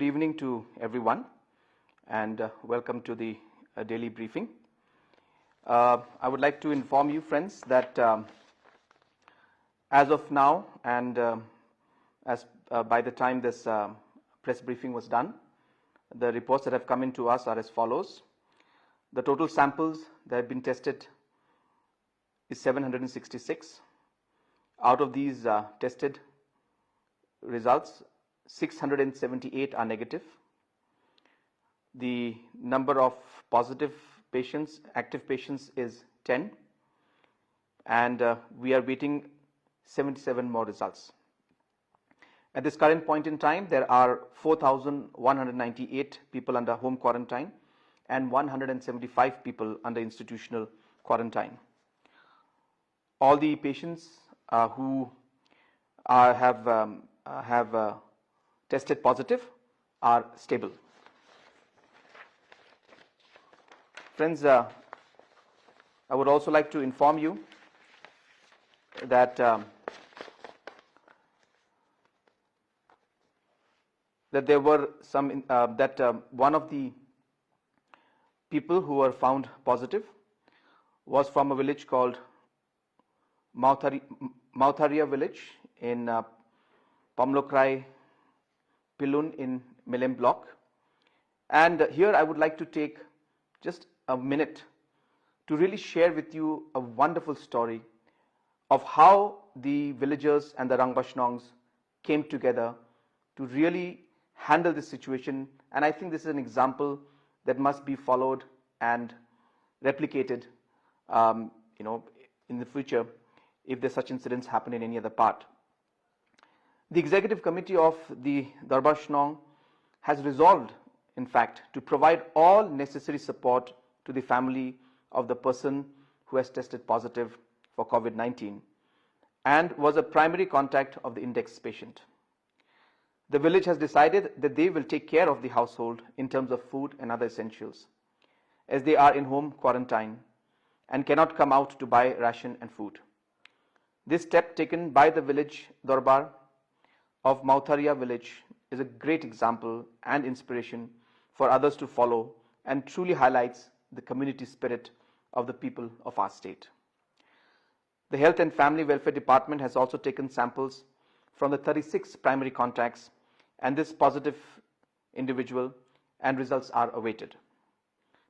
evening to everyone, and welcome to the daily briefing. I would like to inform you, friends, that as of now, and by the time this press briefing was done, the reports that have come in to us are as follows. The total samples that have been tested is 766. Out of these tested results, 678 are negative. The number of positive patients, active patients, is 10, and we are waiting 77 more results. At this current point in time, there are 4,198 people under home quarantine and 175 people under institutional quarantine. All the patients who have tested positive are stable. Friends, I would also like to inform you that there were some one of the people who were found positive was from a village called Mautharia village in Pamlokrai Pilun in Melem block. And here I would like to take just a minute to really share with you a wonderful story of how the villagers and the Rangbashnongs came together to really handle this situation. And I think this is an example that must be followed and replicated in the future if there's such incidents happen in any other part. The executive committee of the Darbashnong has resolved, in fact, to provide all necessary support to the family of the person who has tested positive for COVID-19 and was a primary contact of the index patient. The village has decided that they will take care of the household in terms of food and other essentials, as they are in home quarantine and cannot come out to buy ration and food. This step taken by the village Darbar of Mautharia village is a great example and inspiration for others to follow and truly highlights the community spirit of the people of our state. The Health and Family Welfare Department has also taken samples from the 36 primary contacts and this positive individual, and results are awaited.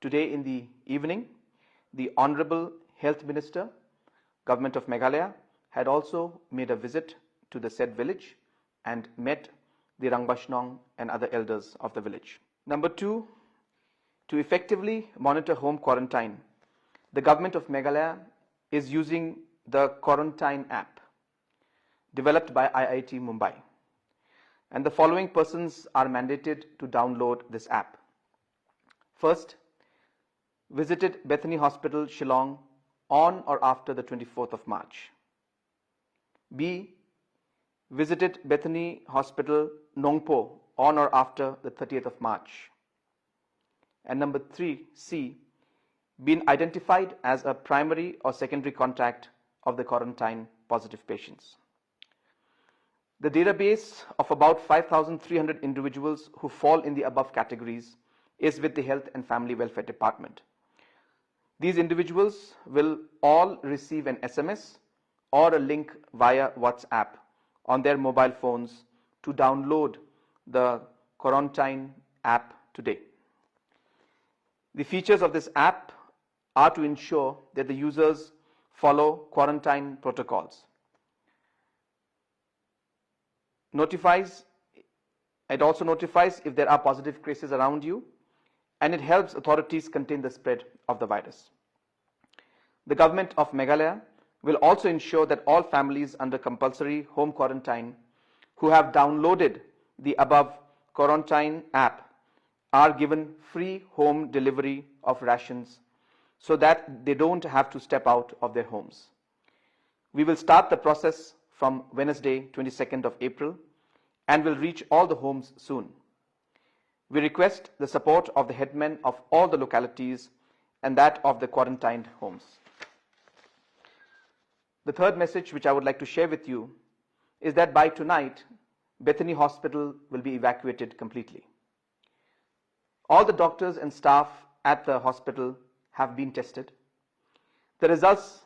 Today in the evening, the Honorable Health Minister, Government of Meghalaya, had also made a visit to the said village and met the Rangbashnong and other elders of the village. Number 2, to effectively monitor home quarantine, the Government of Meghalaya is using the Quarantine app developed by IIT Mumbai. And the following persons are mandated to download this app. First, visited Bethany Hospital, Shillong on or after the 24th of March. B, visited Bethany Hospital, Nongpo on or after the 30th of March. And number 3, C, been identified as a primary or secondary contact of the quarantine positive patients. The database of about 5,300 individuals who fall in the above categories is with the Health and Family Welfare Department. These individuals will all receive an SMS or a link via WhatsApp on their mobile phones to download the Quarantine app today. The features of this app are to ensure that the users follow quarantine protocols. It also notifies if there are positive cases around you, and it helps authorities contain the spread of the virus. The Government of Meghalaya will also ensure that all families under compulsory home quarantine who have downloaded the above Quarantine app are given free home delivery of rations so that they don't have to step out of their homes. We will start the process from Wednesday, 22nd of April, and will reach all the homes soon. We request the support of the headmen of all the localities and that of the quarantined homes. The third message which I would like to share with you is that by tonight, Bethany Hospital will be evacuated completely. All the doctors and staff at the hospital have been tested. The results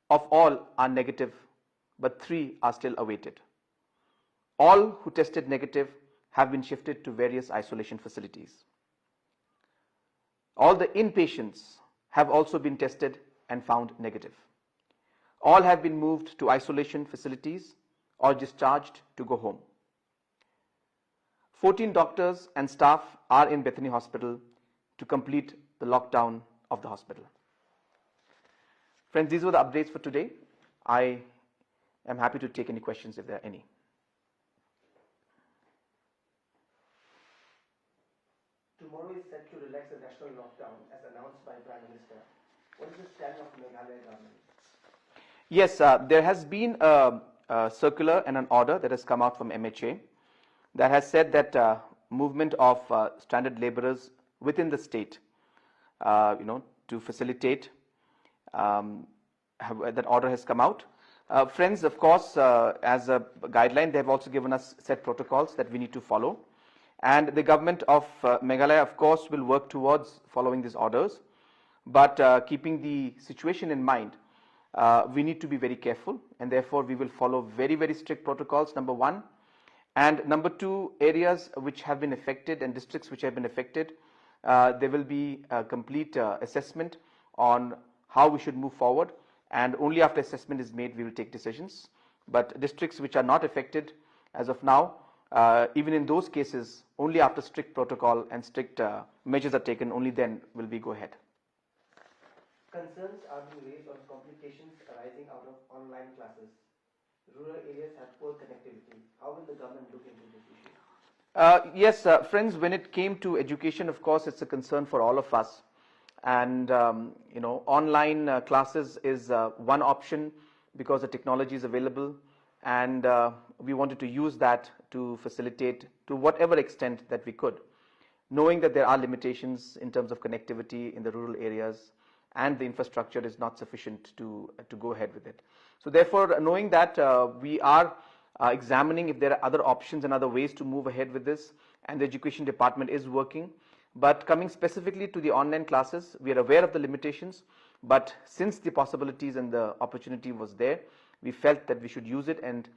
of all are negative, but 3 are still awaited. All who tested negative have been shifted to various isolation facilities. All the inpatients have also been tested and found negative. All have been moved to isolation facilities or discharged to go home. 14 doctors and staff are in Bethany Hospital to complete the lockdown of the hospital. Friends, these were the updates for today. I am happy to take any questions if there are any. Tomorrow is set to relax the national lockdown as announced by Prime Minister. What is the stand of Meghalaya government? Yes, there has been a circular and an order that has come out from MHA that has said that movement of stranded laborers within the state, to facilitate, that order has come out. Friends, of course, as a guideline, they have also given us set protocols that we need to follow. And the government of Meghalaya, of course, will work towards following these orders. But keeping the situation in mind, we need to be very careful, and therefore we will follow very, very strict protocols, number one. And number two, areas which have been affected and districts which have been affected, there will be a complete assessment on how we should move forward. And only after assessment is made, we will take decisions. But districts which are not affected as of now, even in those cases, only after strict protocol and strict measures are taken, only then will we go ahead. Concerns are being raised on complications arising out of online classes. Rural areas have poor connectivity. How will the government look into this issue? Yes, friends, when it came to education, of course, it's a concern for all of us. And, online classes is one option because the technology is available. And we wanted to use that to facilitate to whatever extent that we could, knowing that there are limitations in terms of connectivity in the rural areas and the infrastructure is not sufficient to go ahead with it. So therefore, knowing that, we are examining if there are other options and other ways to move ahead with this, and the education department is working. But coming specifically to the online classes, we are aware of the limitations, but since the possibilities and the opportunity was there, we felt that we should use it and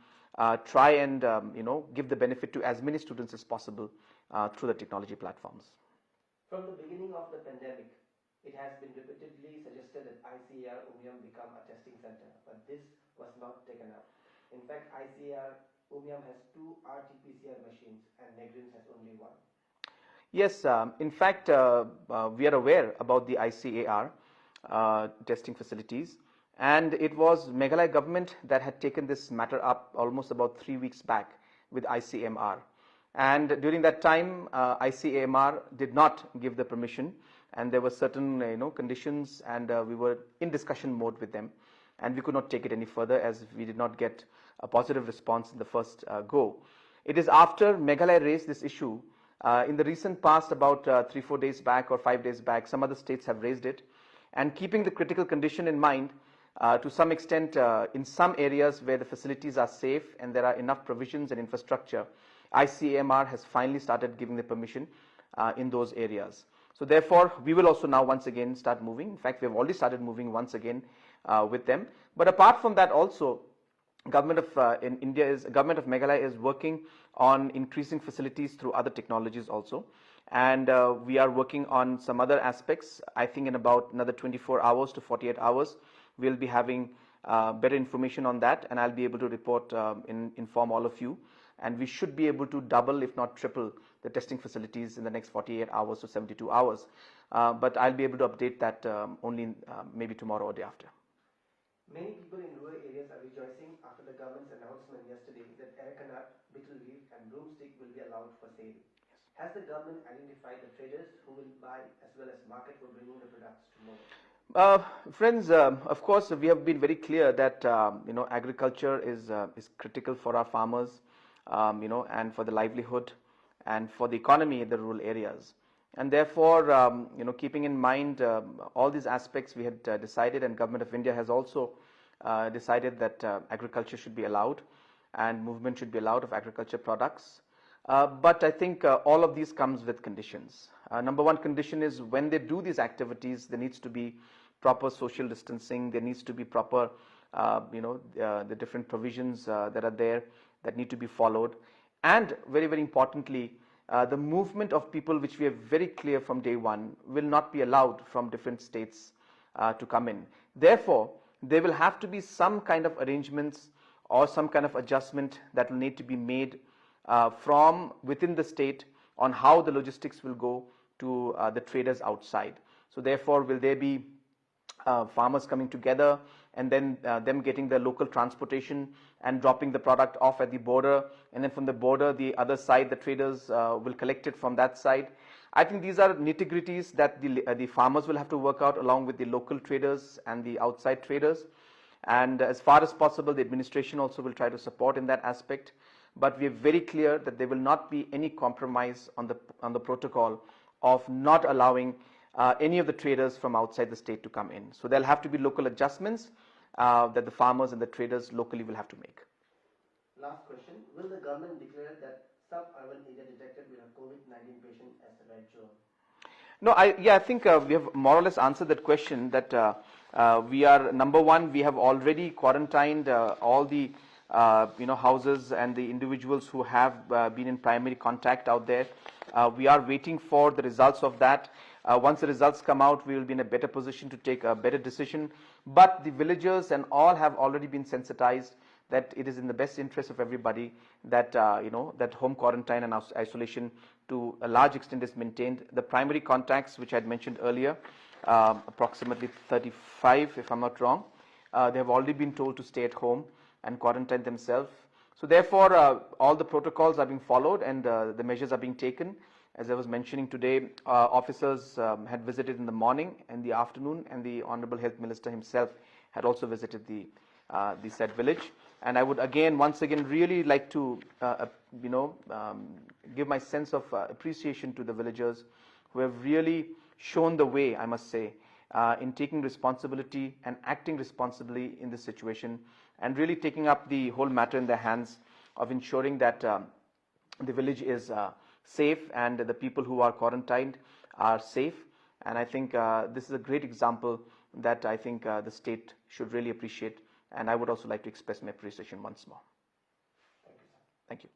try and give the benefit to as many students as possible through the technology platforms. From the beginning of the pandemic, it has been repeatedly suggested that ICAR Umiam become a testing center, but this was not taken up. In fact, ICAR Umiam has 2 RT-PCR machines and Negrin has only 1. Yes, in fact, we are aware about the ICAR testing facilities, and it was Meghalaya government that had taken this matter up almost about 3 weeks back with ICMR. And during that time, ICAMR did not give the permission, and there were certain conditions, and we were in discussion mode with them, and we could not take it any further as we did not get a positive response in the first go. It is after Meghalaya raised this issue in the recent past, about 3-4 days back or 5 days back, some other states have raised it, and keeping the critical condition in mind, to some extent, in some areas where the facilities are safe and there are enough provisions and infrastructure, ICAMR has finally started giving the permission in those areas. So therefore, we will also now once again start moving. In fact, we have already started moving once again with them. But apart from that also, government of Meghalaya is working on increasing facilities through other technologies also. And we are working on some other aspects. I think in about another 24 hours to 48 hours, we'll be having better information on that, and I'll be able to report, inform all of you. And we should be able to double, if not triple, the testing facilities in the next 48 hours to 72 hours. But I'll be able to update that only maybe tomorrow or day after. Many people in rural areas are rejoicing after the government's announcement yesterday that arecanut, betel leaf and broomstick will be allowed for sale. Has the government identified the traders who will buy as well as market for bringing the products to Mono? Friends, of course, we have been very clear that agriculture is critical for our farmers, and for the livelihood and for the economy in the rural areas. And therefore, keeping in mind all these aspects, we had decided, and Government of India has also decided that agriculture should be allowed and movement should be allowed of agriculture products. But I think all of these comes with conditions. Number one condition is when they do these activities, there needs to be proper social distancing. There needs to be proper, the different provisions that are there that need to be followed. And very, very importantly, the movement of people, which we are very clear from day one, will not be allowed from different states to come in. Therefore, there will have to be some kind of arrangements or some kind of adjustment that will need to be made from within the state on how the logistics will go to the traders outside. So therefore, will there be farmers coming together and then them getting the local transportation and dropping the product off at the border, and then from the border, the other side, the traders will collect it from that side. I think these are nitty-gritties that the farmers will have to work out along with the local traders and the outside traders. And as far as possible, the administration also will try to support in that aspect. But we are very clear that there will not be any compromise on the protocol of not allowing any of the traders from outside the state to come in. So there'll have to be local adjustments that the farmers and the traders locally will have to make. Last question. Will the government declare that sub-urban area detected will have COVID-19 patient as a red zone? No, I think we have more or less answered that question, that we are, number one, we have already quarantined all the houses and the individuals who have been in primary contact out there. We are waiting for the results of that. Once the results come out, we will be in a better position to take a better decision. But the villagers and all have already been sensitized that it is in the best interest of everybody that that home quarantine and isolation to a large extent is maintained. The primary contacts, which I had mentioned earlier, approximately 35, if I'm not wrong, they have already been told to stay at home and quarantine themselves. So therefore, all the protocols are being followed and the measures are being taken. As I was mentioning today, officers had visited in the morning and the afternoon, and the Honorable Health Minister himself had also visited the said village. And I would once again really like to give my sense of appreciation to the villagers who have really shown the way, I must say, in taking responsibility and acting responsibly in this situation, and really taking up the whole matter in their hands of ensuring that the village is safe and the people who are quarantined are safe. And I think this is a great example that I think the state should really appreciate. And I would also like to express my appreciation once more. Thank you, sir. Thank you.